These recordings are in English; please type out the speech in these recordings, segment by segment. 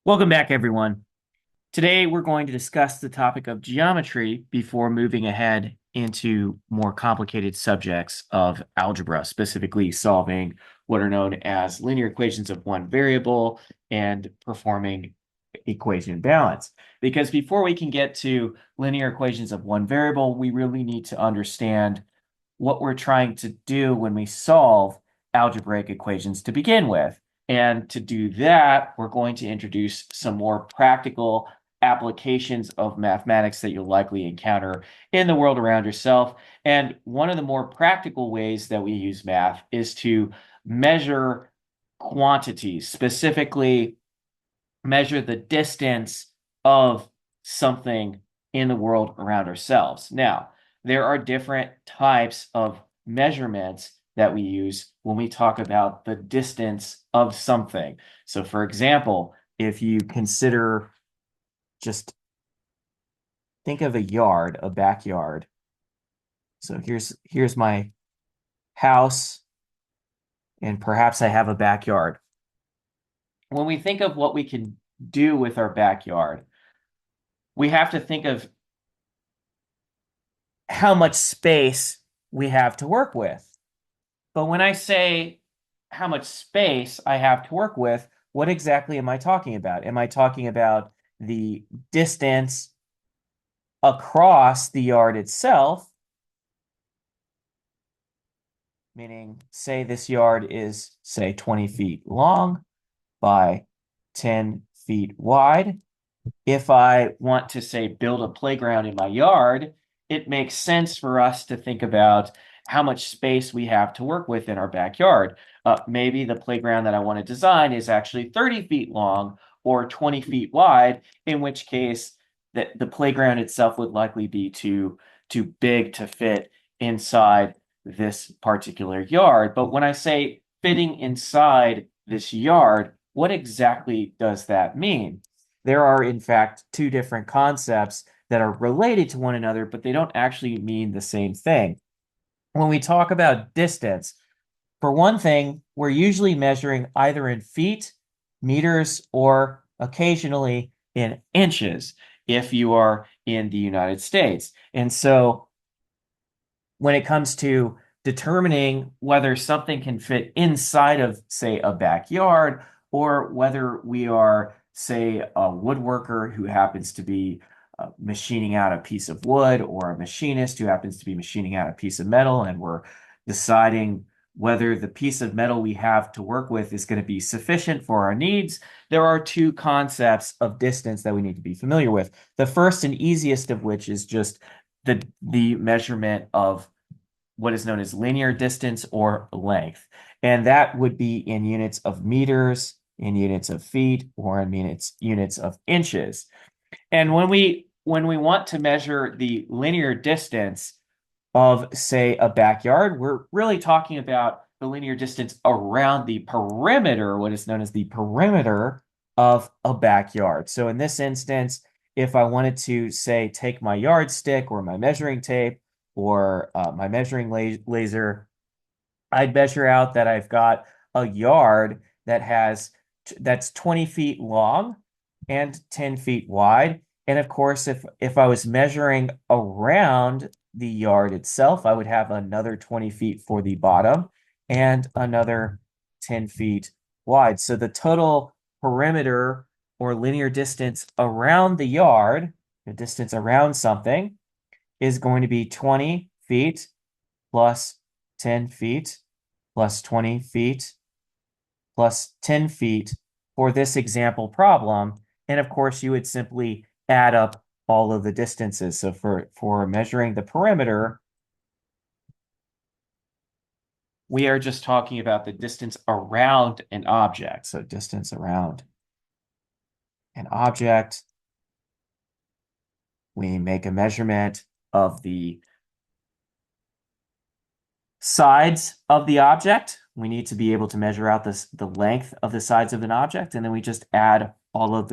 Welcome back, everyone. Today, we're going to discuss the topic of geometry before moving ahead into more complicated subjects of algebra, specifically solving what are known as linear equations of one variable and performing equation balance. Because before we can get to linear equations of one variable, we really need to understand what we're trying to do when we solve algebraic equations to begin with. And to do that, we're going to introduce some more practical applications of mathematics that you'll likely encounter in the world around yourself. And one of the more practical ways that we use math is to measure quantities, specifically measure the distance of something in the world around ourselves. Now, there are different types of measurements that we use when we talk about the distance of something. So, for example, if you consider just think of a yard, a backyard. So here's my house, and perhaps I have a backyard. When we think of what we can do with our backyard, we have to think of how much space we have to work with. But when I say how much space I have to work with, what exactly am I talking about? Am I talking about the distance across the yard itself? Meaning, say this yard is, say, 20 feet long by 10 feet wide. If I want to, say, build a playground in my yard, it makes sense for us to think about how much space we have to work with in our backyard. Maybe the playground that I want to design is actually 30 feet long or 20 feet wide, in which case the playground itself would likely be too big to fit inside this particular yard. But when I say fitting inside this yard, what exactly does that mean? There are, in fact, two different concepts that are related to one another, but they don't actually mean the same thing. When we talk about distance, for one thing, we're usually measuring either in feet, meters, or occasionally in inches if you are in the United States. And so when it comes to determining whether something can fit inside of, say, a backyard, or whether we are, say, a woodworker who happens to be machining out a piece of wood, or a machinist who happens to be machining out a piece of metal, and we're deciding whether the piece of metal we have to work with is going to be sufficient for our needs, there are two concepts of distance that we need to be familiar with. The first and easiest of which is just the measurement of what is known as linear distance or length. And that would be in units of meters, in units of feet, or in units of inches. And when we want to measure the linear distance of, say, a backyard, we're really talking about the linear distance around the perimeter, what is known as the perimeter of a backyard. So in this instance, if I wanted to, say, take my yardstick or my measuring tape or my measuring laser, I'd measure out that I've got a yard that's 20 feet long and 10 feet wide. And of course, if I was measuring around the yard itself, I would have another 20 feet for the bottom and another 10 feet wide. So the total perimeter or linear distance around the yard, the distance around something, is going to be 20 feet plus 10 feet plus 20 feet plus 10 feet for this example problem. And of course, you would simply add up all of the distances. So for measuring the perimeter, we are just talking about the distance around an object. So distance around an object, we make a measurement of the sides of the object. We need to be able to measure out the length of the sides of an object, and then we just add all of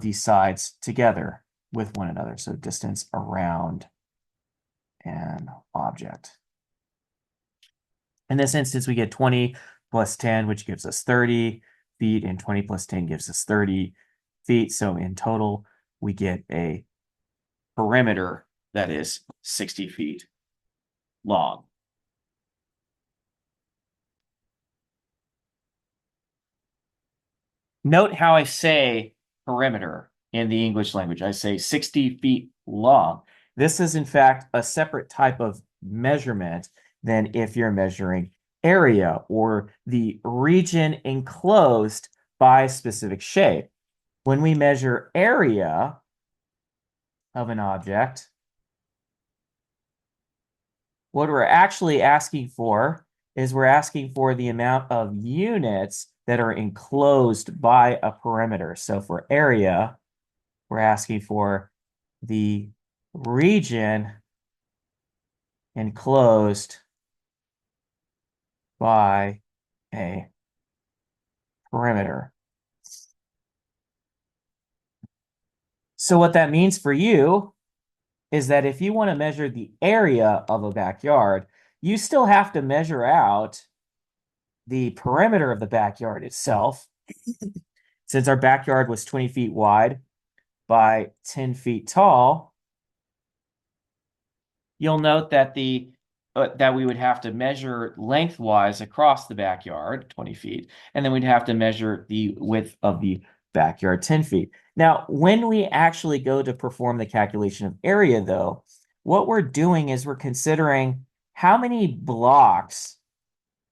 these sides together with one another. So distance around an object. In this instance, we get 20 plus 10, which gives us 30, feet, and 20 plus 10 gives us 30 feet. So in total, we get a perimeter that is 60 feet long. Note how I say perimeter in the English language. I say 60 feet long. This is, in fact, a separate type of measurement than if you're measuring area or the region enclosed by a specific shape. When we measure area of an object, what we're actually asking for is we're asking for the amount of units that are enclosed by a perimeter. So for area, we're asking for the region enclosed by a perimeter. So what that means for you is that if you want to measure the area of a backyard, you still have to measure out the perimeter of the backyard itself. Since our backyard was 20 feet wide by 10 feet tall, you'll note that that we would have to measure lengthwise across the backyard, 20 feet, and then we'd have to measure the width of the backyard, 10 feet. Now, when we actually go to perform the calculation of area, though, what we're doing is we're considering how many blocks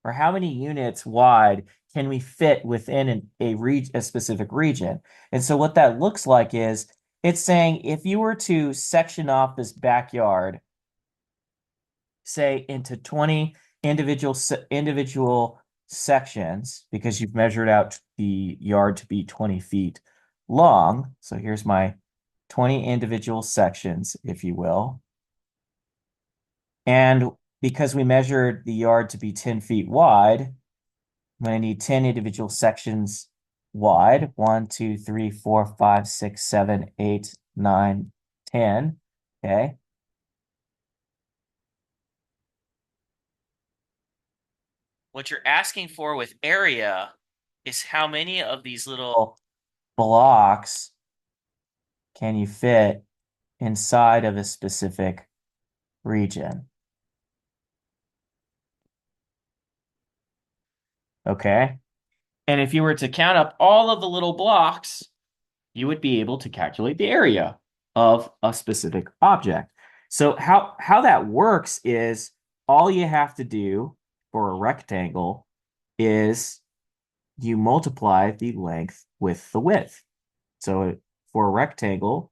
or how many units wide can we fit within a specific region. And so what that looks like is it's saying if you were to section off this backyard, say into 20 individual sections, because you've measured out the yard to be 20 feet long. So here's my 20 individual sections, if you will. And because we measured the yard to be 10 feet wide, I'm going to need 10 individual sections wide. 1, 2, 3, 4, 5, 6, 7, 8, 9, 10. Okay. What you're asking for with area is how many of these little blocks can you fit inside of a specific region. Okay. And if you were to count up all of the little blocks, you would be able to calculate the area of a specific object. So how that works is all you have to do for a rectangle is you multiply the length with the width. So for a rectangle,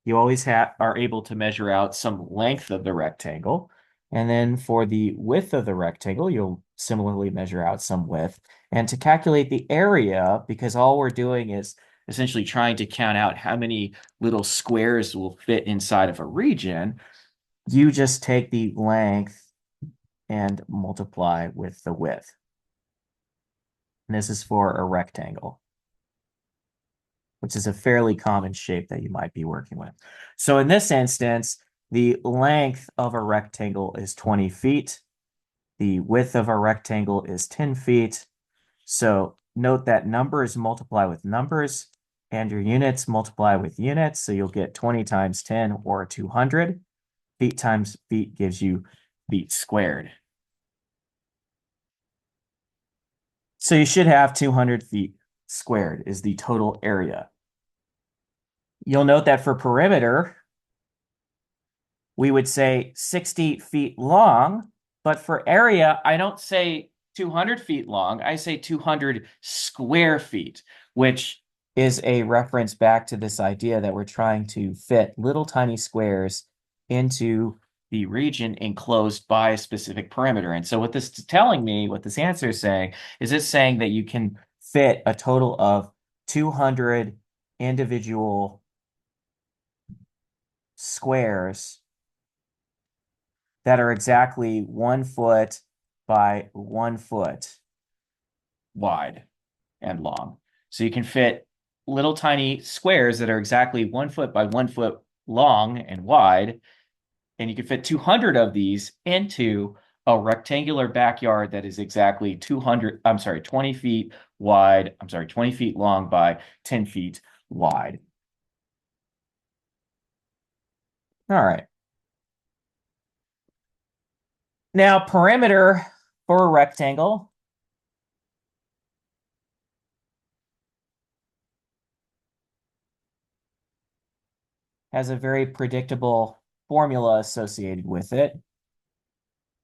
you always are able to measure out some length of the rectangle. And then for the width of the rectangle, you'll similarly measure out some width. And to calculate the area, because all we're doing is essentially trying to count out how many little squares will fit inside of a region, you just take the length and multiply with the width. And this is for a rectangle, which is a fairly common shape that you might be working with. So in this instance, the length of a rectangle is 20 feet. The width of a rectangle is 10 feet. So note that numbers multiply with numbers and your units multiply with units. So you'll get 20 times 10 or 200. Feet times feet gives you feet squared. So you should have 200 feet squared is the total area. You'll note that for perimeter, we would say 60 feet long, but for area, I don't say 200 feet long, I say 200 square feet, which is a reference back to this idea that we're trying to fit little tiny squares into the region enclosed by a specific perimeter. And so what this is telling me, what this answer is saying, is it's saying that you can fit a total of 200 individual squares that are exactly 1 foot by 1 foot wide and long. So you can fit little tiny squares that are exactly 1 foot by 1 foot long and wide, and you can fit 200 of these into a rectangular backyard that is exactly 200, I'm sorry, 20 feet wide, I'm sorry, 20 feet long by 10 feet wide. All right. Now, perimeter for a rectangle has a very predictable formula associated with it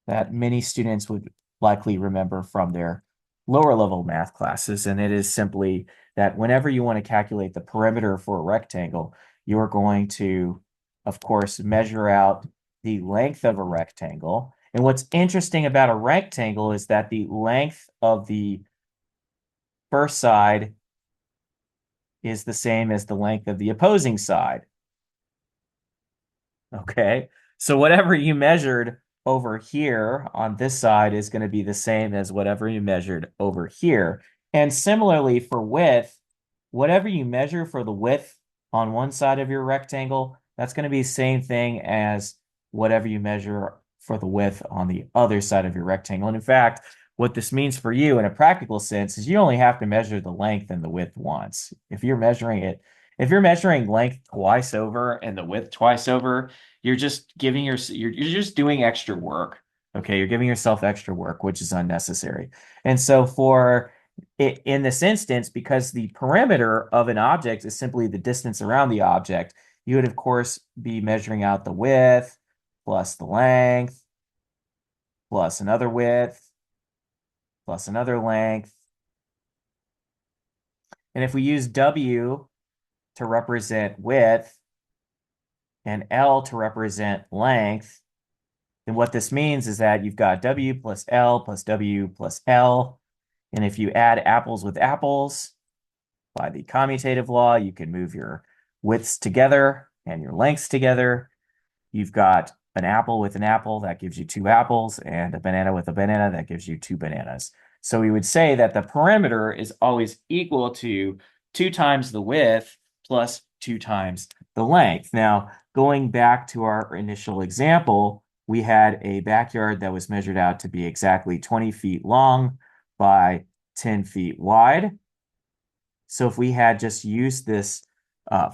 that many students would likely remember from their lower level math classes. And it is simply that whenever you want to calculate the perimeter for a rectangle, you're going to, of course, measure out the length of a rectangle. And what's interesting about a rectangle is that the length of the first side is the same as the length of the opposing side. Okay. So whatever you measured over here on this side is going to be the same as whatever you measured over here. And similarly for width, whatever you measure for the width on one side of your rectangle, that's going to be the same thing as whatever you measure for the width on the other side of your rectangle. And in fact, what this means for you in a practical sense is you only have to measure the length and the width once. If you're measuring length twice over and the width twice over, you're just giving you're just doing extra work. Okay, you're giving yourself extra work, which is unnecessary. And so for it, in this instance, because the perimeter of an object is simply the distance around the object, you would of course be measuring out the width plus the length plus another width plus another length. And if we use W to represent width and L to represent length, then what this means is that you've got W plus L plus W plus L. And if you add apples with apples by the commutative law, you can move your widths together and your lengths together. You've got an apple with an apple, that gives you two apples, and a banana with a banana, that gives you two bananas. So we would say that the perimeter is always equal to 2 times the width plus 2 times the length. Now, going back to our initial example, we had a backyard that was measured out to be exactly 20 feet long by 10 feet wide. So if we had just used this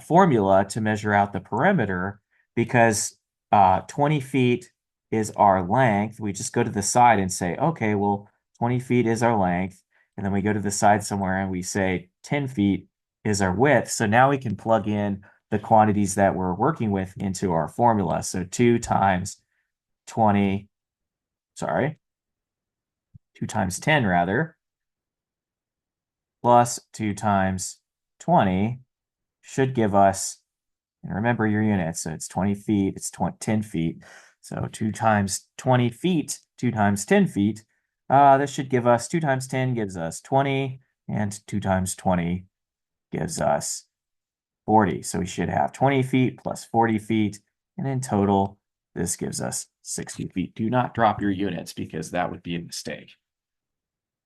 formula to measure out the perimeter, because 20 feet is our length, we just go to the side and say, okay, well, 20 feet is our length. And then we go to the side somewhere and we say 10 feet is our width. So now we can plug in the quantities that we're working with into our formula. So 2 times 20, sorry, 2 times 10 rather, plus 2 times 20 should give us, and remember your units, so it's 20 feet, it's 10 feet. So 2 times 20 feet, 2 times 10 feet, this should give us 2 times 10 gives us 20, and 2 times 20 gives us 40. So we should have 20 feet plus 40 feet, and in total, this gives us 60 feet. Do not drop your units because that would be a mistake.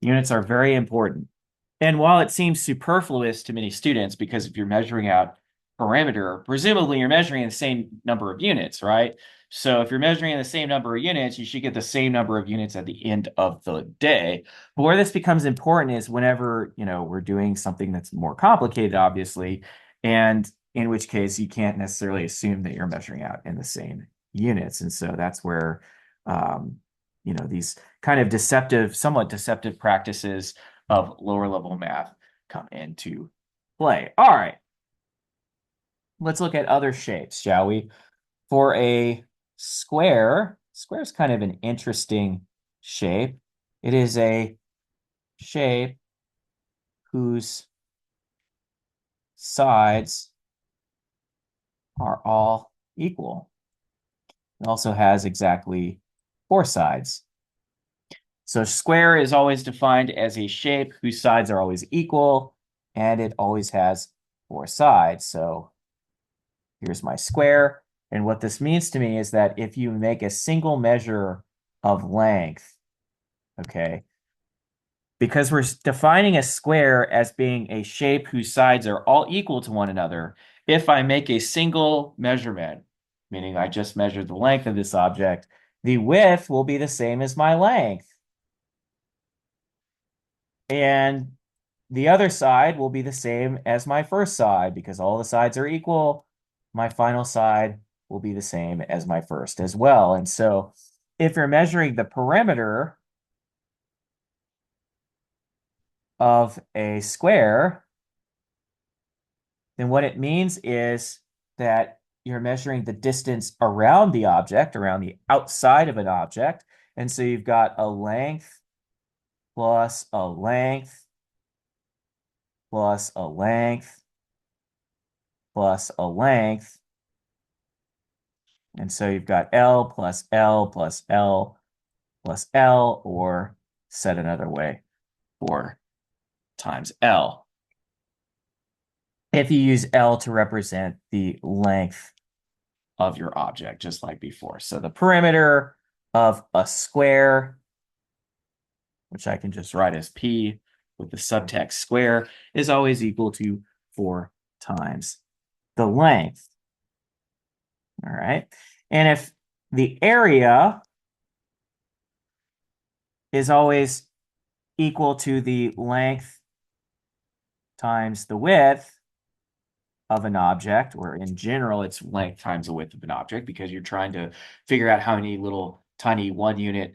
Units are very important. And while it seems superfluous to many students, because if you're measuring out parameter, presumably you're measuring the same number of units, right? So if you're measuring the same number of units, you should get the same number of units at the end of the day. But where this becomes important is whenever, we're doing something that's more complicated, obviously, and in which case you can't necessarily assume that you're measuring out in the same units. And so that's where, these kind of somewhat deceptive practices of lower level math come into play. All right. Let's look at other shapes, shall we? For a square is kind of an interesting shape. It is a shape whose sides are all equal. It also has exactly 4 sides. So square is always defined as a shape whose sides are always equal, and it always has 4 sides. So here's my square. And what this means to me is that if you make a single measure of length, okay, because we're defining a square as being a shape whose sides are all equal to one another, if I make a single measurement, meaning I just measured the length of this object, the width will be the same as my length. And the other side will be the same as my first side because all the sides are equal. My final side will be the same as my first as well. And so if you're measuring the perimeter of a square, then what it means is that you're measuring the distance around the object, around the outside of an object. And so you've got a length plus a length plus a length plus a length. And so you've got L plus L plus L plus L, or said another way, 4 times L. If you use L to represent the length of your object, just like before. So the perimeter of a square, which I can just write as P with the subtext square, is always equal to 4 times the length. All right. And if the area is always equal to the length times the width of an object, or in general, it's length times the width of an object, because you're trying to figure out how many little tiny 1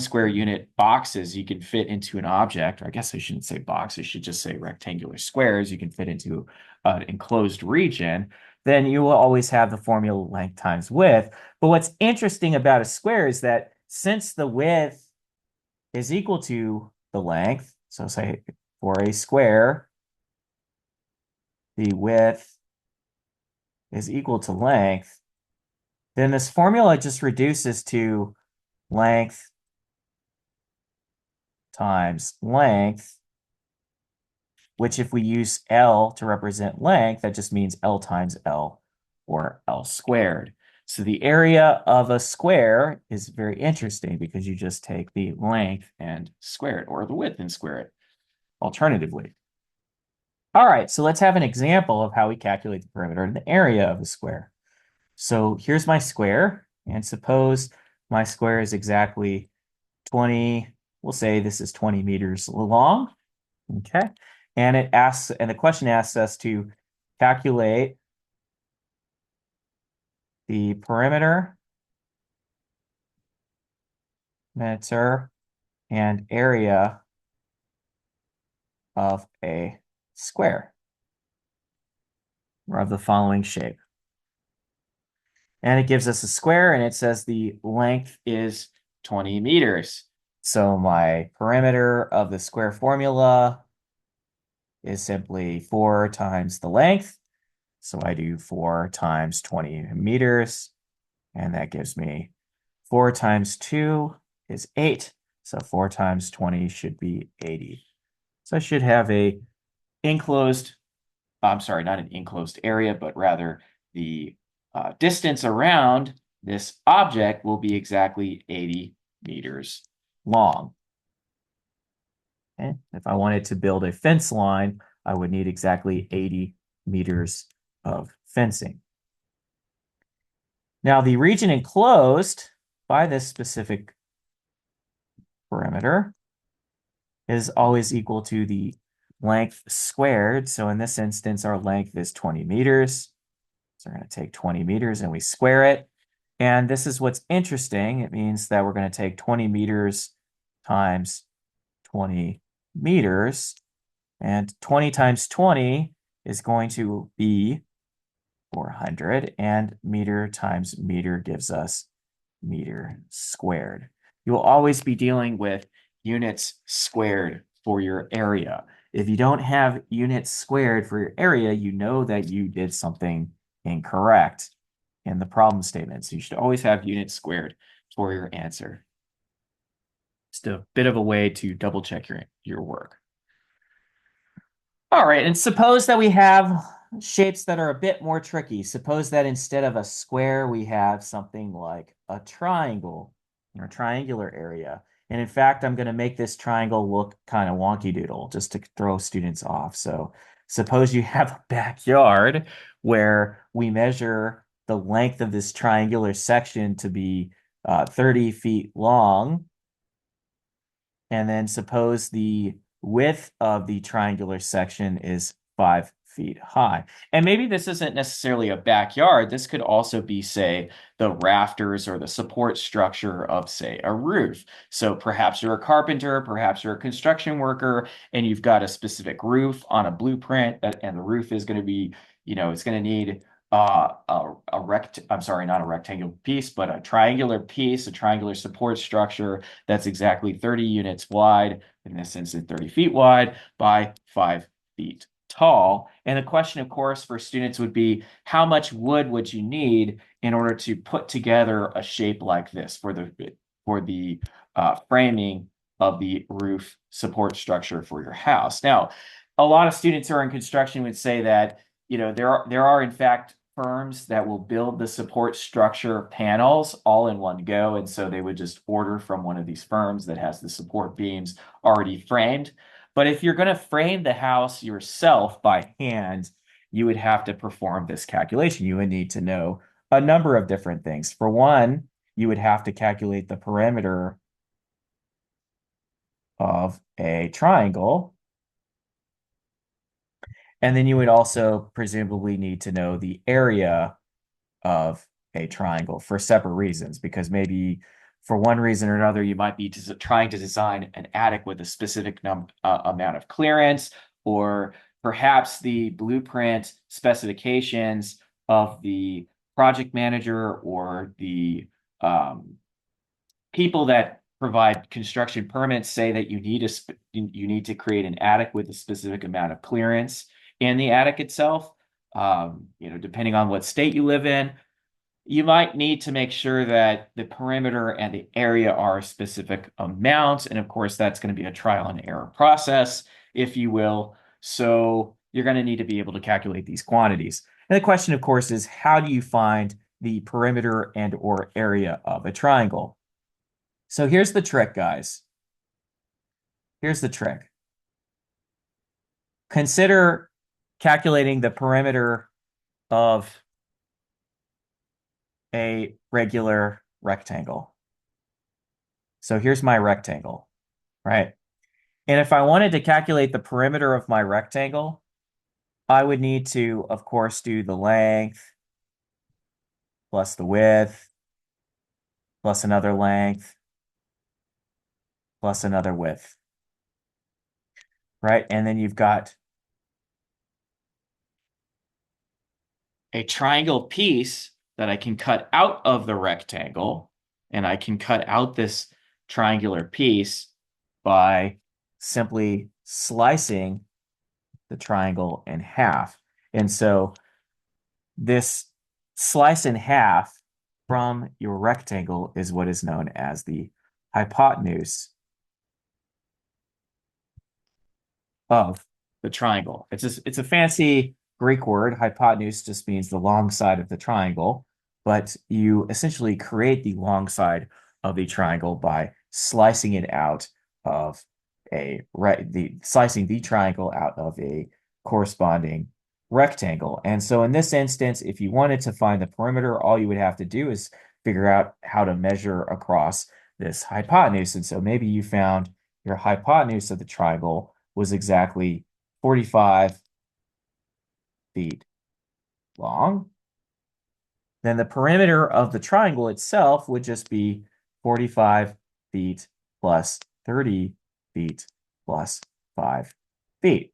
square unit boxes you can fit into an object. Or I guess I shouldn't say box, I should just say rectangular squares you can fit into an enclosed region. Then you will always have the formula length times width. But what's interesting about a square is that since the width is equal to the length, so say for a square, the width is equal to length, then this formula just reduces to length times length, which if we use L to represent length, that just means L times L, or L squared. So the area of a square is very interesting because you just take the length and square it, or the width and square it, alternatively. All right, so let's have an example of how we calculate the perimeter and the area of a square. So here's my square, and suppose my square is exactly 20, we'll say this is 20 meters long, okay? And the question asks us to calculate the perimeter and area of a square, or of the following shape. And it gives us a square, and it says the length is 20 meters. So my perimeter of the square formula is simply 4 times the length. So I do 4 times 20 meters, and that gives me 4 times 2 is 8. So 4 times 20 should be 80. So I should have a enclosed, I'm sorry, not an enclosed area, but rather the distance around this object will be exactly 80 meters long. Okay? If I wanted to build a fence line, I would need exactly 80 meters of fencing. Now, the region enclosed by this specific perimeter is always equal to the length squared. So in this instance, our length is 20 meters. So we're going to take 20 meters and we square it. And this is what's interesting. It means that we're going to take 20 meters times 20 meters. And 20 times 20 is going to be 400. And meter times meter gives us meter squared. You will always be dealing with units squared for your area. If you don't have units squared for your area, you know that you did something incorrect in the problem statement. So you should always have units squared for your answer. Just a bit of a way to double check your work. All right, and suppose that we have shapes that are a bit more tricky. Suppose that instead of a square, we have something like a triangle, or triangular area. And in fact, I'm going to make this triangle look kind of wonky doodle just to throw students off. So suppose you have a backyard where we measure the length of this triangular section to be 30 feet long. And then suppose the width of the triangular section is 5 feet high. And maybe this isn't necessarily a backyard. This could also be, say, the rafters or the support structure of, say, a roof. So perhaps you're a carpenter, perhaps you're a construction worker, and you've got a specific roof on a blueprint, and the roof is going to be, it's going to need I'm sorry, not a rectangular piece, but a triangular piece, a triangular support structure that's exactly 30 units wide, in this instance 30 feet wide, by 5 feet tall. And the question, of course, for students would be, how much wood would you need in order to put together a shape like this for the framing of the roof support structure for your house? Now, a lot of students who are in construction would say that there are in fact firms that will build the support structure panels all in one go. And so they would just order from one of these firms that has the support beams already framed. But if you're going to frame the house yourself by hand, you would have to perform this calculation. You would need to know a number of different things. For one, you would have to calculate the perimeter of a triangle. And then you would also presumably need to know the area of a triangle for separate reasons, because maybe for one reason or another, you might be trying to design an attic with a specific amount of clearance, or perhaps the blueprint specifications of the project manager or the people that provide construction permits say that you need to create an attic with a specific amount of clearance in the attic itself. Depending on what state you live in, you might need to make sure that the perimeter and the area are specific amounts. And of course, that's going to be a trial and error process, if you will. So you're going to need to be able to calculate these quantities. And the question, of course, is how do you find the perimeter and or area of a triangle? So here's the trick, guys. Here's the trick. Consider calculating the perimeter of a regular rectangle. So here's my rectangle, right? And if I wanted to calculate the perimeter of my rectangle, I would need to, of course, do the length plus the width plus another length plus another width, right? And then you've got a triangle piece that I can cut out of the rectangle, and I can cut out this triangular piece by simply slicing the triangle in half. And so this slice in half from your rectangle is what is known as the hypotenuse of the triangle. It's a fancy Greek word. Hypotenuse just means the long side of the triangle, but you essentially create the long side of the triangle by slicing it out of slicing the triangle out of a corresponding rectangle. And so in this instance, if you wanted to find the perimeter, all you would have to do is figure out how to measure across this hypotenuse. And so maybe you found your hypotenuse of the triangle was exactly 45 feet long. Then the perimeter of the triangle itself would just be 45 feet plus 30 feet plus 5 feet.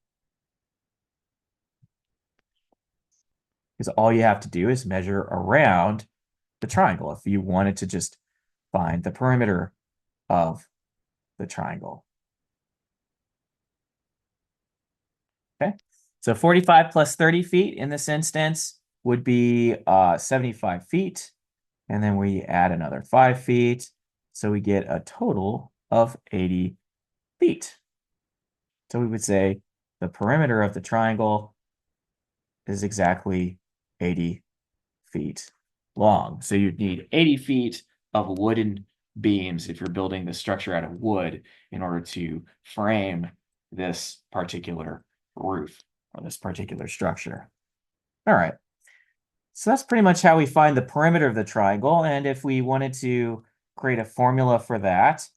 Because all you have to do is measure around the triangle if you wanted to just find the perimeter of the triangle. Okay, so 45 plus 30 feet in this instance would be 75 feet. And then we add another 5 feet. So we get a total of 80 feet. So we would say the perimeter of the triangle is exactly 80 feet long. So you'd need 80 feet of wooden beams if you're building the structure out of wood in order to frame this particular roof or this particular structure. All right. So that's pretty much how we find the perimeter of the triangle. And if we wanted to create a formula for that.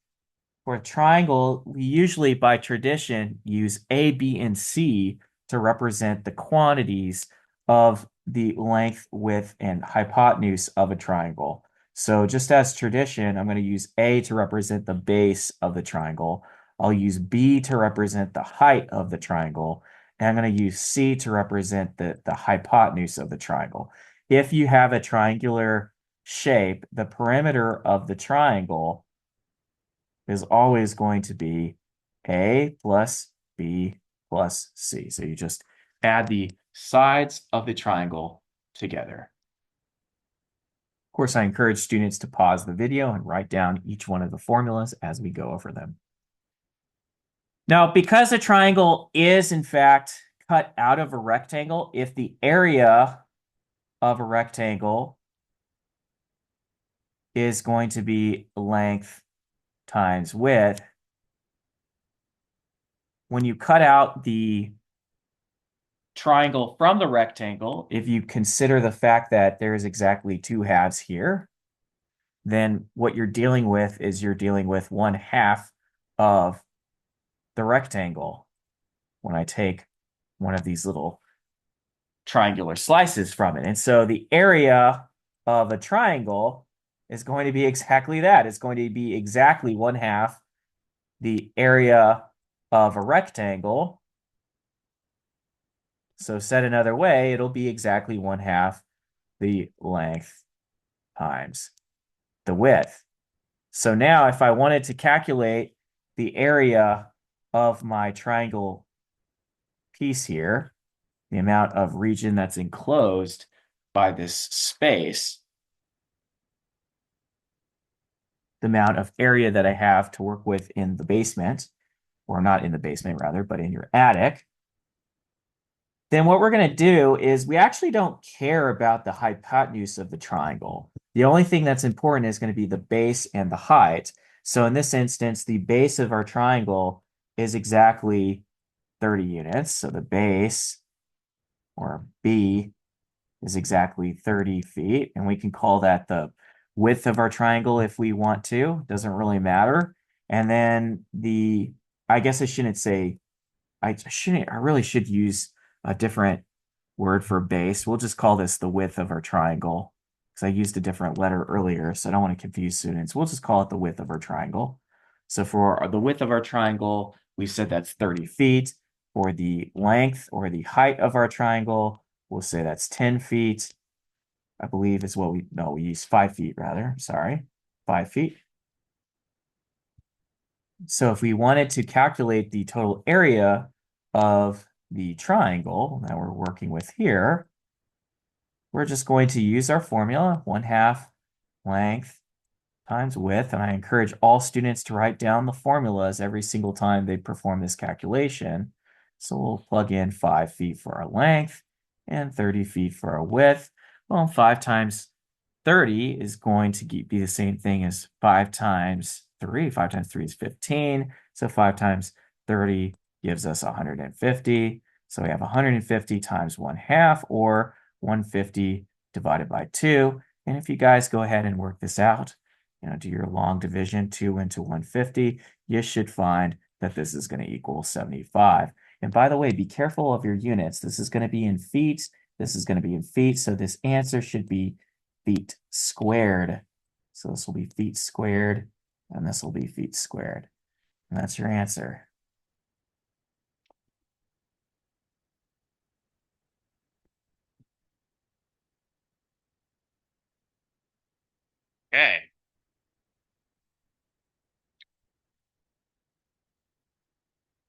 For a triangle, we usually, by tradition, use A, B, and C to represent the quantities of the length, width, and hypotenuse of a triangle. So just as tradition, I'm going to use A to represent the base of the triangle. I'll use B to represent the height of the triangle. And I'm going to use C to represent the hypotenuse of the triangle. If you have a triangular shape, the perimeter of the triangle is always going to be A plus B plus C. So you just add the sides of the triangle together. Of course, I encourage students to pause the video and write down each one of the formulas as we go over them. Now, because a triangle is in fact cut out of a rectangle, if the area of a rectangle is going to be length times width, when you cut out the triangle from the rectangle, if you consider the fact that there is exactly two halves here, then what you're dealing with is you're dealing with 1/2 of the rectangle. When I take one of these little triangular slices from it. And so the area of a triangle is going to be exactly that. It's going to be exactly 1/2 the area of a rectangle. So said another way, it'll be exactly 1/2 the length times the width. So now if I wanted to calculate the area of my triangle piece here, the amount of region that's enclosed by this space, the amount of area that I have to work with in the basement, or not in the basement rather, but in your attic, then what we're going to do is we actually don't care about the hypotenuse of the triangle. The only thing that's important is going to be the base and the height. So in this instance, the base of our triangle is exactly 30 units. So the base, or B, is exactly 30 feet. And we can call that the width of our triangle if we want to. Doesn't really matter. And then I guess I shouldn't say, I really should use a different word for base. We'll just call this the width of our triangle because I used a different letter earlier, so I don't want to confuse students. We'll just call it the width of our triangle. So for the width of our triangle, we said that's 30 feet. For the length or the height of our triangle, we'll say that's 10 feet. I believe is what we use 5 feet rather. Sorry, 5 feet. So if we wanted to calculate the total area of the triangle that we're working with here, we're just going to use our formula, 1/2 length times width. And I encourage all students to write down the formulas every single time they perform this calculation. So we'll plug in 5 feet for our length and 30 feet for our width. Well, 5 times 30 is going to be the same thing as 5 times 3. 5 times 3 is 15. So 5 times 30 gives us 150. So we have 150 times 1/2, or 150 divided by 2. And if you guys go ahead and work this out, do your long division, 2 into 150, you should find that this is going to equal 75. And by the way, be careful of your units. This is going to be in feet. This is going to be in feet. So this answer should be feet squared. So this will be feet squared, and this will be feet squared. And that's your answer. Okay.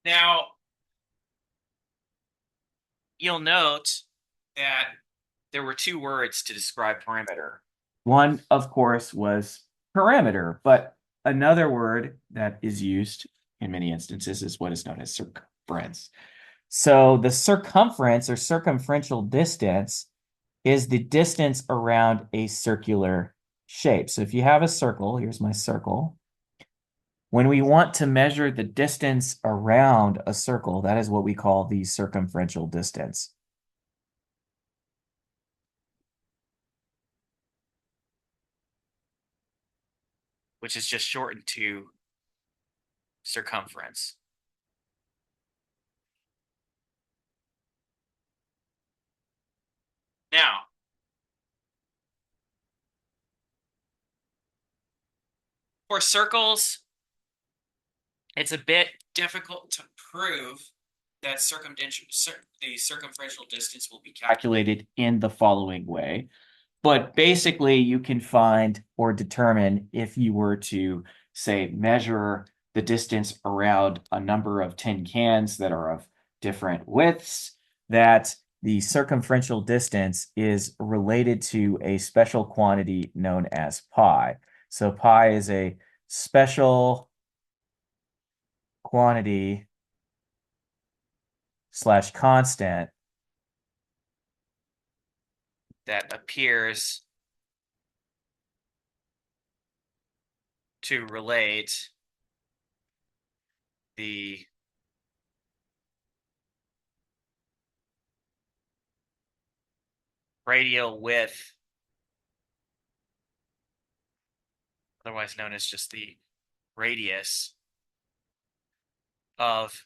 Now, you'll note that there were two words to describe perimeter. One, of course, was parameter, but another word that is used in many instances is what is known as circumference. So the circumference or circumferential distance is the distance around a circular shape. So if you have a circle, here's my circle. When we want to measure the distance around a circle, that is what we call the circumferential distance. which is just shortened to circumference. Now, for circles, it's a bit difficult to prove that the circumferential distance will be calculated in the following way. But basically, you can find or determine if you were to, say, measure the distance around a number of tin cans that are of different widths, that the circumferential distance is related to a special quantity known as pi. So pi is a special quantity slash constant that appears to relate the radial width, otherwise known as just the radius of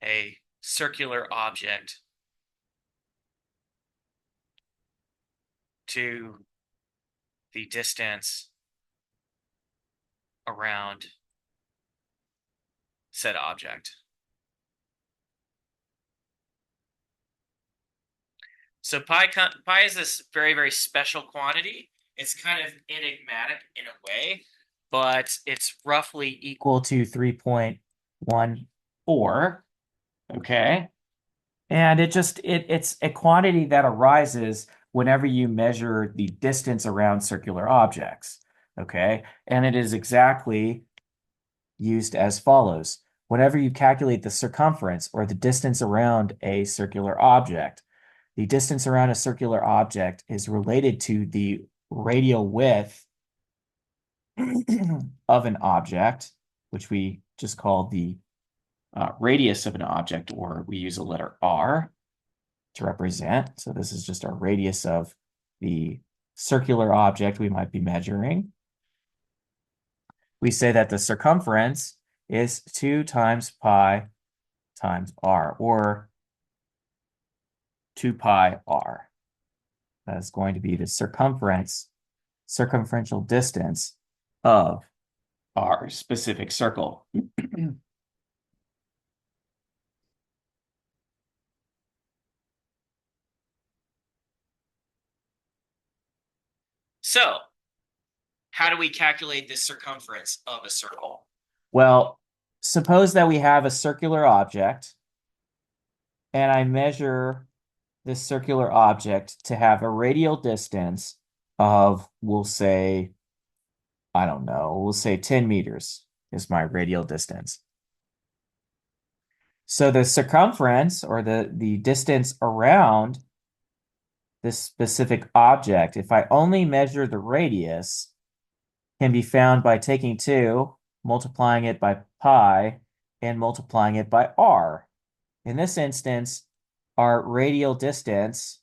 a circular object to the distance around said object. So pi is this very, very special quantity. It's kind of enigmatic in a way, but it's roughly equal to 3.14. Okay. And it's a quantity that arises whenever you measure the distance around circular objects. Okay. And it is exactly used as follows. Whenever you calculate the circumference or the distance around a circular object, the distance around a circular object is related to the radial width of an object, which we just call the radius of an object, or we use a letter R to represent. So this is just our radius of the circular object we might be measuring. We say that the circumference is 2 times pi times r, or 2 pi r. That is going to be the circumferential distance of our specific circle. So, how do we calculate the circumference of a circle? Well, suppose that we have a circular object, and I measure this circular object to have a radial distance of, we'll say, I don't know, we'll say 10 meters is my radial distance. So the circumference, or the distance around this specific object, if I only measure the radius, can be found by taking 2, multiplying it by pi, and multiplying it by r. In this instance, our radial distance,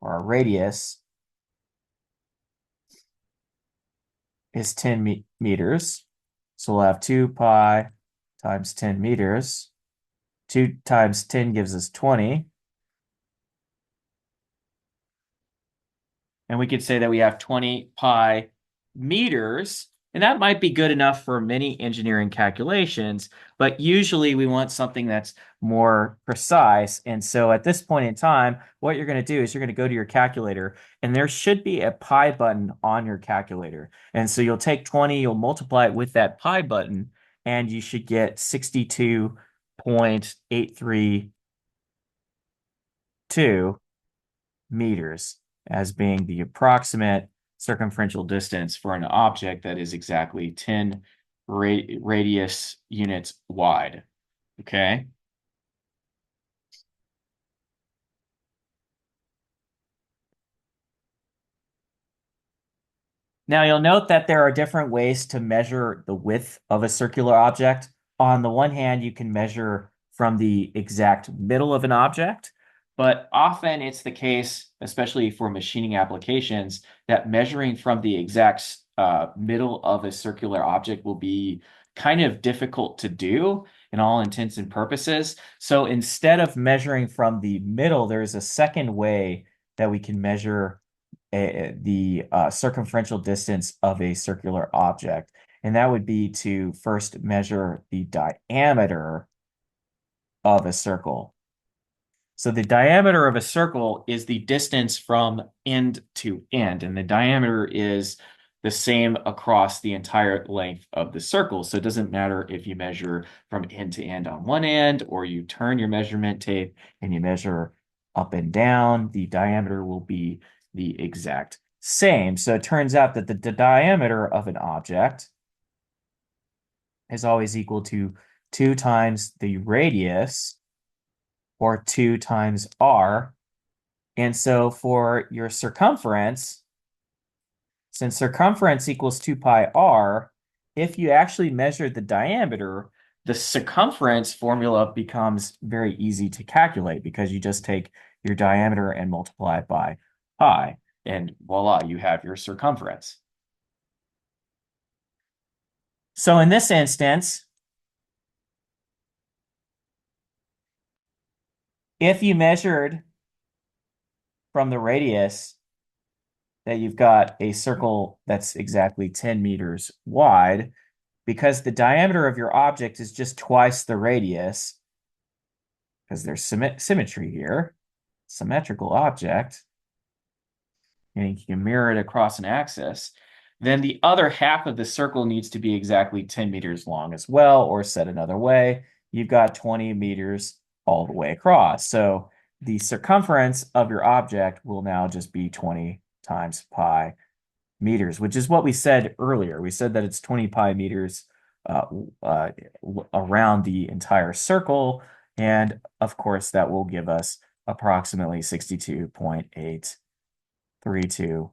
or our radius, is 10 meters. So we'll have 2 pi times 10 meters. 2 times 10 gives us 20. And we could say that we have 20 pi meters, and that might be good enough for many engineering calculations, but usually we want something that's more precise. And so at this point in time, what you're going to do is you're going to go to your calculator, and there should be a pi button on your calculator. And so you'll take 20, you'll multiply it with that pi button, and you should get 62.832 meters as being the approximate circumferential distance for an object that is exactly 10 radius units wide. Okay. Now you'll note that there are different ways to measure the width of a circular object. On the one hand, you can measure from the exact middle of an object, but often it's the case, especially for machining applications, that measuring from the exact middle of a circular object will be kind of difficult to do in all intents and purposes. So instead of measuring from the middle, there's a second way that we can measure the circumferential distance of a circular object. And that would be to first measure the diameter of a circle. So the diameter of a circle is the distance from end to end, and the diameter is the same across the entire length of the circle. So it doesn't matter if you measure from end to end on one end, or you turn your measurement tape and you measure up and down, the diameter will be the exact same. So it turns out that the diameter of an object is always equal to 2 times the radius, or 2 times r. And so for your circumference, since circumference equals 2 pi r, if you actually measure the diameter, the circumference formula becomes very easy to calculate because you just take your diameter and multiply it by pi, and voila, you have your circumference. So in this instance, if you measured from the radius that you've got a circle that's exactly 10 meters wide, because the diameter of your object is just twice the radius, because there's symmetry here, symmetrical object, and you can mirror it across an axis, then the other half of the circle needs to be exactly 10 meters long as well, or said another way, you've got 20 meters all the way across. So the circumference of your object will now just be 20 times pi meters, which is what we said earlier. We said that it's 20 pi meters uh, uh, around the entire circle. And of course, that will give us approximately 62.832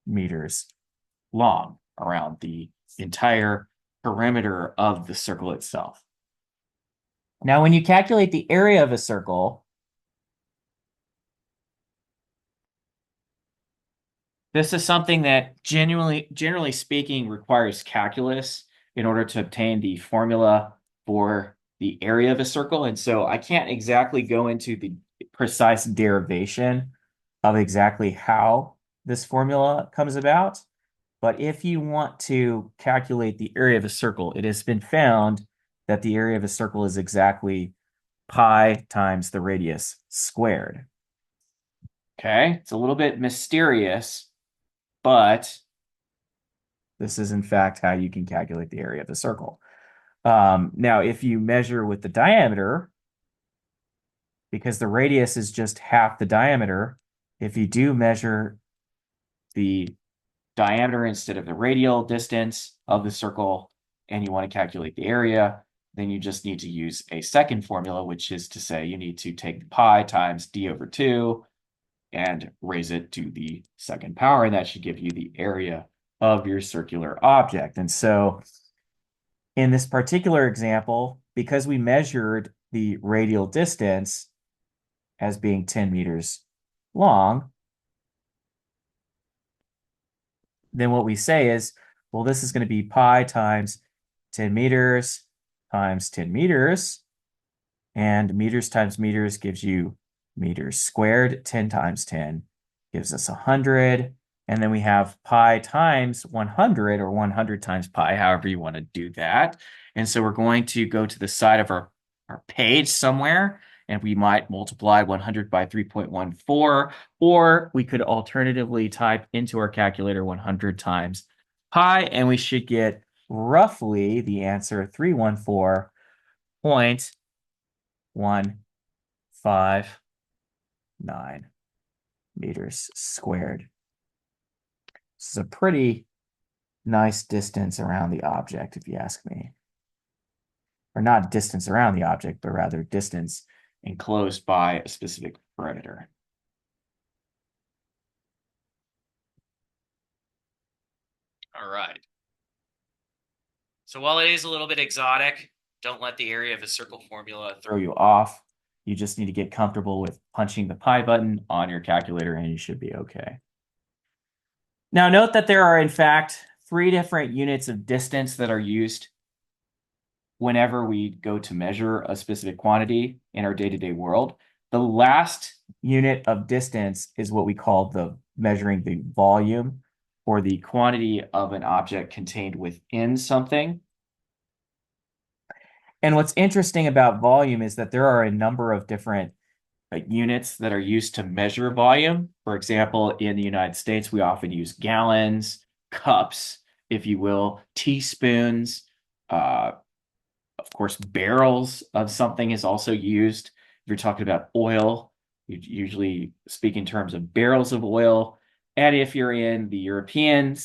meters long around the entire perimeter of the circle itself. Now, when you calculate the area of a circle, this is something that generally speaking requires calculus in order to obtain the formula for the area of a circle. And so I can't exactly go into the precise derivation of exactly how this formula comes about. But if you want to calculate the area of a circle, it has been found that the area of a circle is exactly pi times the radius squared. Okay, it's a little bit mysterious, but this is in fact how you can calculate the area of a circle. Now, if you measure with the diameter, because the radius is just half the diameter, if you do measure the diameter instead of the radial distance of the circle and you want to calculate the area, then you just need to use a second formula, which is to say you need to take pi times d over 2 and raise it to the second power, and that should give you the area of your circular object. And so in this particular example, because we measured the radial distance as being 10 meters long, then what we say is, well, this is going to be pi times 10 meters times 10 meters, and meters times meters gives you meters squared. 10 times 10 gives us 100. And then we have pi times 100, or 100 times pi, however you want to do that. And so we're going to go to the side of our page somewhere, and we might multiply 100 by 3.14, or we could alternatively type into our calculator 100 times pi, and we should get roughly the answer 314.159 meters squared. This is a pretty nice distance around the object, if you ask me. Or not distance around the object, but rather distance enclosed by a specific perimeter. All right. So while it is a little bit exotic, don't let the area of a circle formula throw you off. You just need to get comfortable with punching the pi button on your calculator and you should be okay. Now note that there are in fact three different units of distance that are used whenever we go to measure a specific quantity in our day-to-day world. The last unit of distance is what we call the measuring the volume or the quantity of an object contained within something. And what's interesting about volume is that there are a number of different units that are used to measure volume. For example, in the United States, we often use gallons, cups, if you will, teaspoons, of course, barrels of something is also used. If you're talking about oil, you usually speak in terms of barrels of oil. And if you're in the European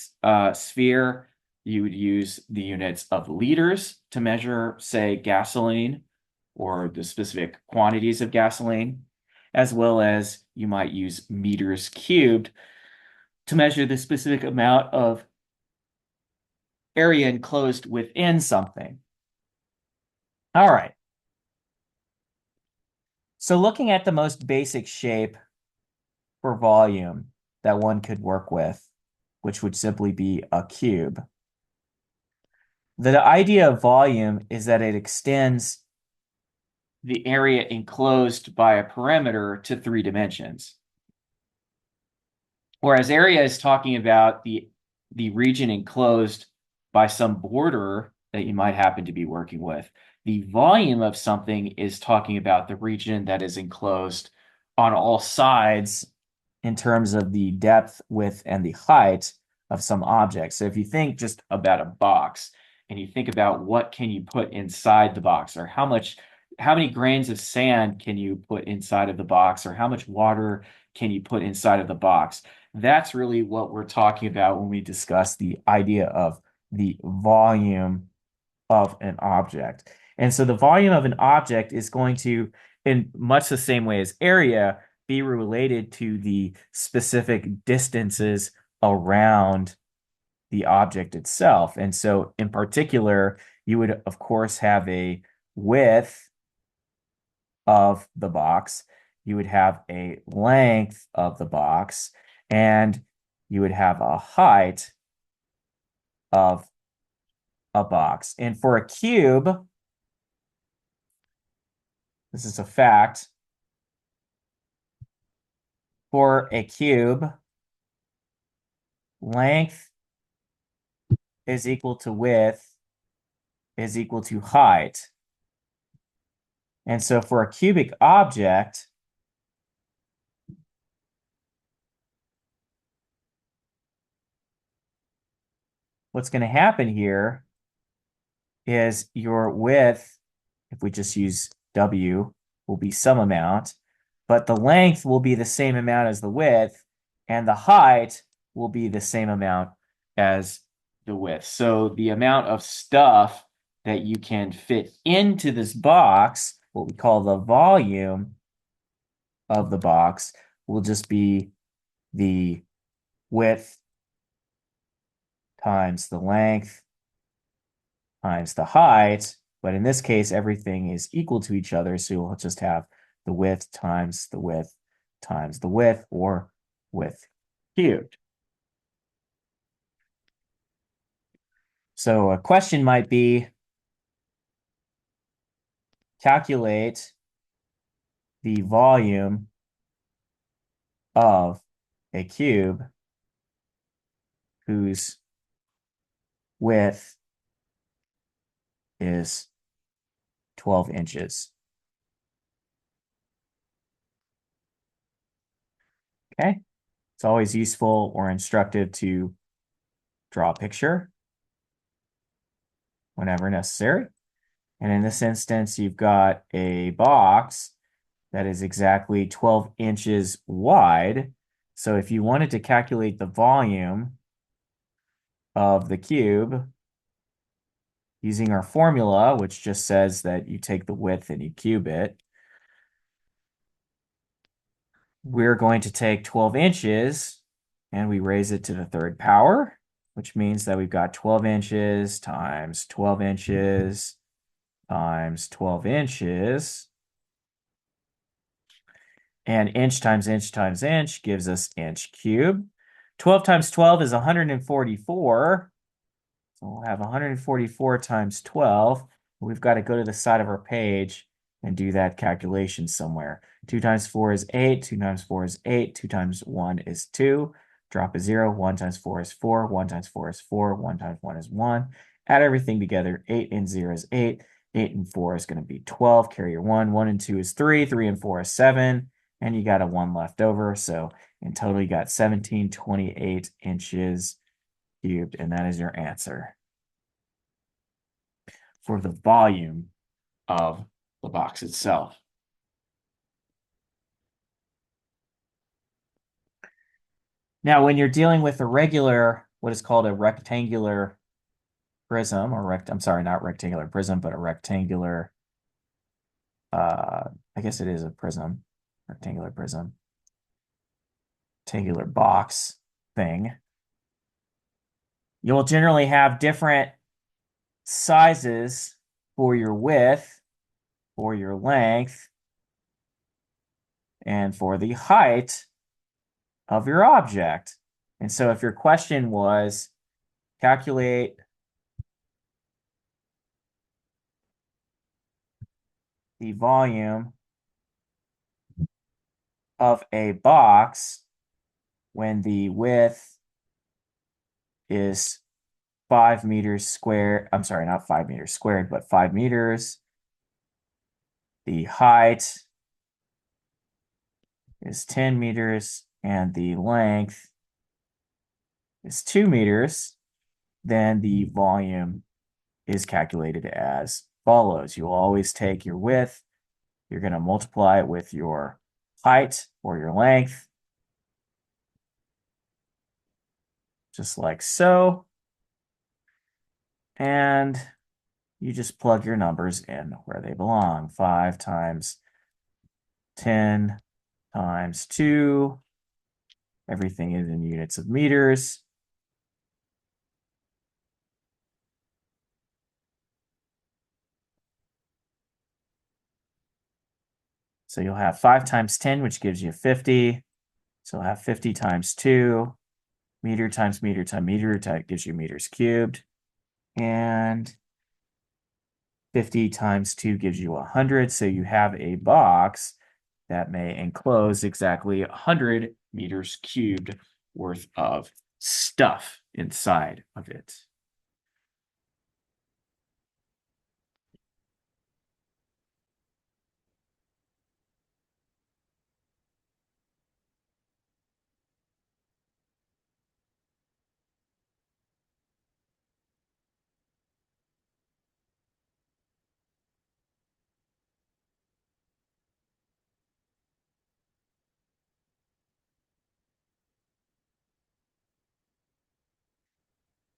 sphere, you would use the units of liters to measure, say, gasoline or the specific quantities of gasoline, as well as you might use meters cubed to measure the specific amount of area enclosed within something. All right. So looking at the most basic shape for volume that one could work with, which would simply be a cube. The idea of volume is that it extends the area enclosed by a perimeter to 3 dimensions. Whereas area is talking about the region enclosed by some border that you might happen to be working with. The volume of something is talking about the region that is enclosed on all sides in terms of the depth, width, and the height of some object. So if you think just about a box and you think about what can you put inside the box, or how many grains of sand can you put inside of the box, or how much water can you put inside of the box? That's really what we're talking about when we discuss the idea of the volume of an object. And so the volume of an object is going to, in much the same way as area, be related to the specific distances around the object itself. And so in particular, you would, of course, have a width of the box, you would have a length of the box, and you would have a height of a box. And for a cube, this is a fact, for a cube, length is equal to width is equal to height. And so for a cubic object, what's going to happen here is your width, if we just use W, will be some amount, but the length will be the same amount as the width, and the height will be the same amount as the width. So the amount of stuff that you can fit into this box, what we call the volume of the box, will just be the width times the length times the height. But in this case, everything is equal to each other. So you'll just have the width times the width times the width, or width cubed. So a question might be, calculate the volume of a cube whose width is 12 inches. Okay, it's always useful or instructive to draw a picture whenever necessary. And in this instance, you've got a box that is exactly 12 inches wide. So if you wanted to calculate the volume of the cube using our formula, which just says that you take the width and you cube it, we're going to take 12 inches and we raise it to the third power, which means that we've got 12 inches times 12 inches times 12 inches. And inch times inch times inch gives us inch cubed. 12 times 12 is 144. So we'll have 144 times 12. We've got to go to the side of our page and do that calculation somewhere. 2 times 4 is 8. 2 times 4 is 8. 2 times 1 is 2. Drop a 0. 1 times 4 is 4. 1 times 4 is 4. 1 times 1 is 1. Add everything together. 8 and 0 is 8. 8 and 4 is going to be 12. Carry your 1. 1 and 2 is 3. 3 and 4 is 7. And you got a 1 left over. So in total, you got 1728 inches cubed. And that is your answer for the volume of the box itself. Now, when you're dealing with a regular, what is called a rectangular prism, or I'm sorry, not rectangular prism, but a rectangular, I guess it is a prism, rectangular prism, rectangular box thing, you'll generally have different sizes for your width, for your length, and for the height of your object. And so if your question was calculate the volume of a box when the width is 5 meters squared. I'm sorry, not 5 meters squared, but 5 meters. The height is 10 meters and the length is 2 meters. Then the volume is calculated as follows. You'll always take your width, you're going to multiply it with your height or your length, just like so. And you just plug your numbers in where they belong. 5 times 10 times 2. Everything is in units of meters. So you'll have 5 times 10, which gives you 50. So you'll have 50 times 2. Meter times meter times meter gives you meters cubed. And 50 times 2 gives you 100. So you have a box that may enclose exactly 100 meters cubed worth of stuff inside of it.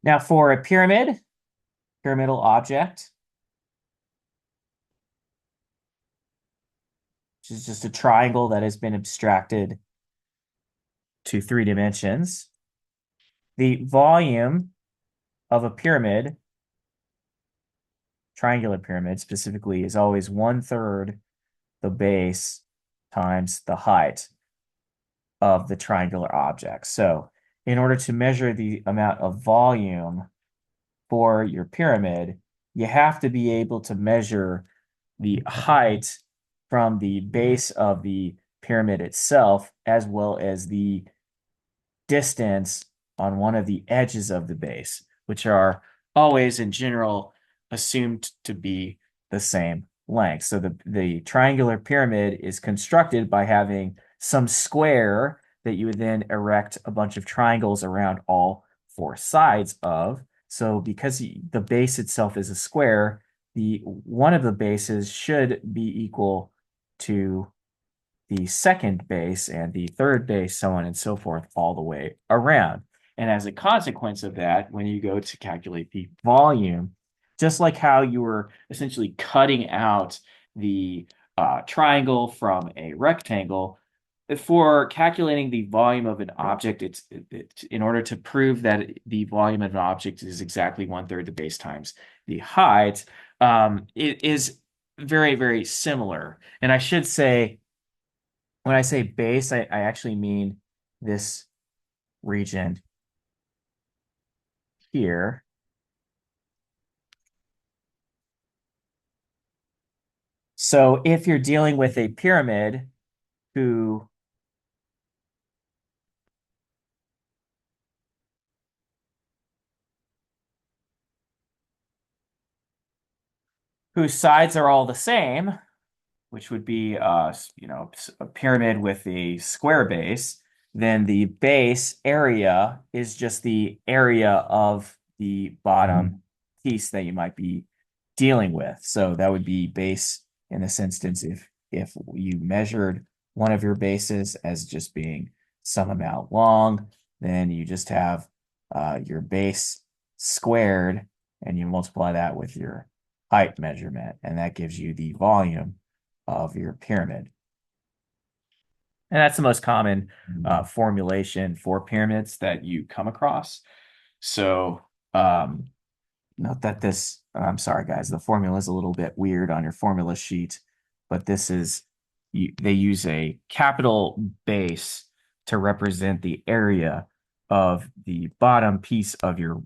Now for a pyramidal object, which is just a triangle that has been abstracted to 3 dimensions, the volume of a pyramid, triangular pyramid specifically, is always 1/3 the base times the height of the triangular object. So in order to measure the amount of volume for your pyramid, you have to be able to measure the height from the base of the pyramid itself, as well as the distance on one of the edges of the base, which are always in general assumed to be the same length. So the triangular pyramid is constructed by having some square that you would then erect a bunch of triangles around all 4 sides of. So because the base itself is a square, the one of the bases should be equal to the second base and the third base, so on and so forth, all the way around. And as a consequence of that, when you go to calculate the volume, just like how you were essentially cutting out the triangle from a rectangle, for calculating the volume of an object, it's in order to prove that the volume of an object is exactly 1/3 the base times the height, it is very, very similar. And I should say, when I say base, I actually mean this region here. So if you're dealing with a pyramid whose sides are all the same, which would be a pyramid with a square base, then the base area is just the area of the bottom piece that you might be dealing with. So that would be base in this instance if you measured one of your bases as just being some amount long, then you just have your base squared and you multiply that with your height measurement, and that gives you the volume of your pyramid. And that's the most common formulation for pyramids that you come across. So note that this, I'm sorry, guys, the formula is a little bit weird on your formula sheet, but this is, they use a capital base to represent the area of the bottom piece of your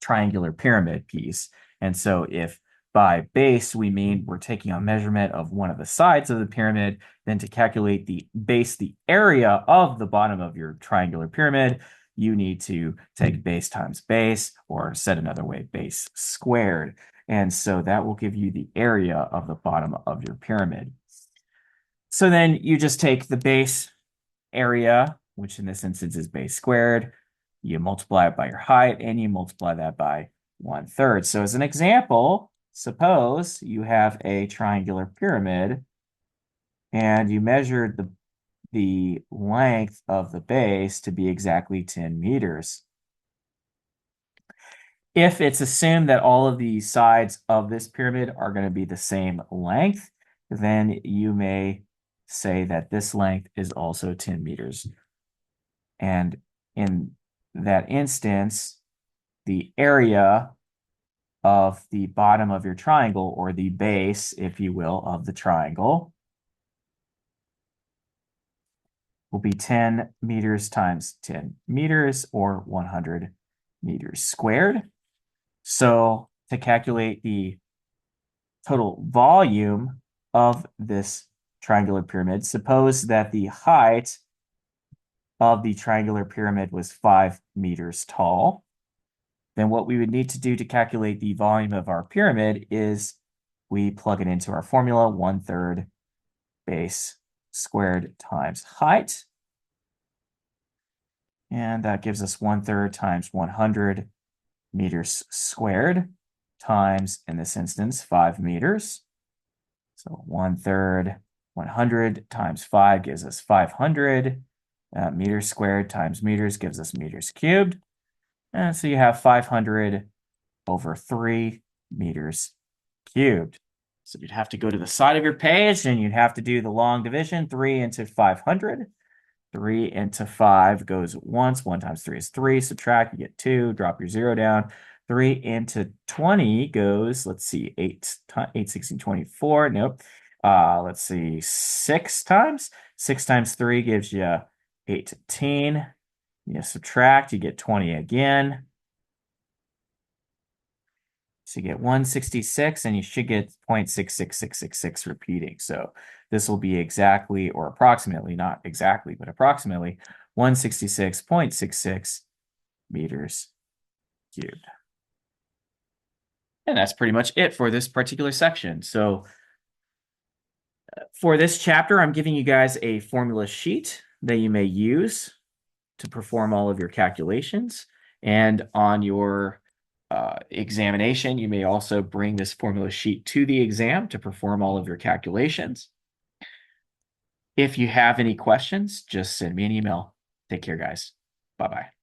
triangular pyramid piece. And so if by base we mean we're taking a measurement of one of the sides of the pyramid, then to calculate the base, the area of the bottom of your triangular pyramid, you need to take base times base, or said another way, base squared. And so that will give you the area of the bottom of your pyramid. So then you just take the base area, which in this instance is base squared, you multiply it by your height, and you multiply that by 1/3. So as an example, suppose you have a triangular pyramid and you measured the length of the base to be exactly 10 meters. If it's assumed that all of the sides of this pyramid are going to be the same length, then you may say that this length is also 10 meters. And in that instance, the area of the bottom of your triangle, or the base, if you will, of the triangle, will be 10 meters times 10 meters, or 100 meters squared. So to calculate the total volume of this triangular pyramid, suppose that the height of the triangular pyramid was 5 meters tall. Then what we would need to do to calculate the volume of our pyramid is we plug it into our formula, 1/3 base squared times height. And that gives us 1/3 times 100 meters squared times, in this instance, 5 meters. So 1/3, 100 times 5 gives us 500. Meters squared times meters gives us meters cubed. And so you have 500 over 3 meters cubed. So you'd have to go to the side of your page and you'd have to do the long division. 3 into 500. 3 into 5 goes once. 1 times 3 is 3. Subtract, you get 2. Drop your 0 down. 3 into 20 goes, let's see, 8, 16, 24. Nope. Let's see, 6 times. 6 times 3 gives you 18. You subtract, you get 20 again. So you get 166, and you should get 0.66666 repeating. So this will be exactly, or approximately, not exactly, but approximately 166.66 meters cubed. And that's pretty much it for this particular section. So for this chapter, I'm giving you guys a formula sheet that you may use to perform all of your calculations. And on your examination, you may also bring this formula sheet to the exam to perform all of your calculations. If you have any questions, just send me an email. Take care, guys. Bye-bye.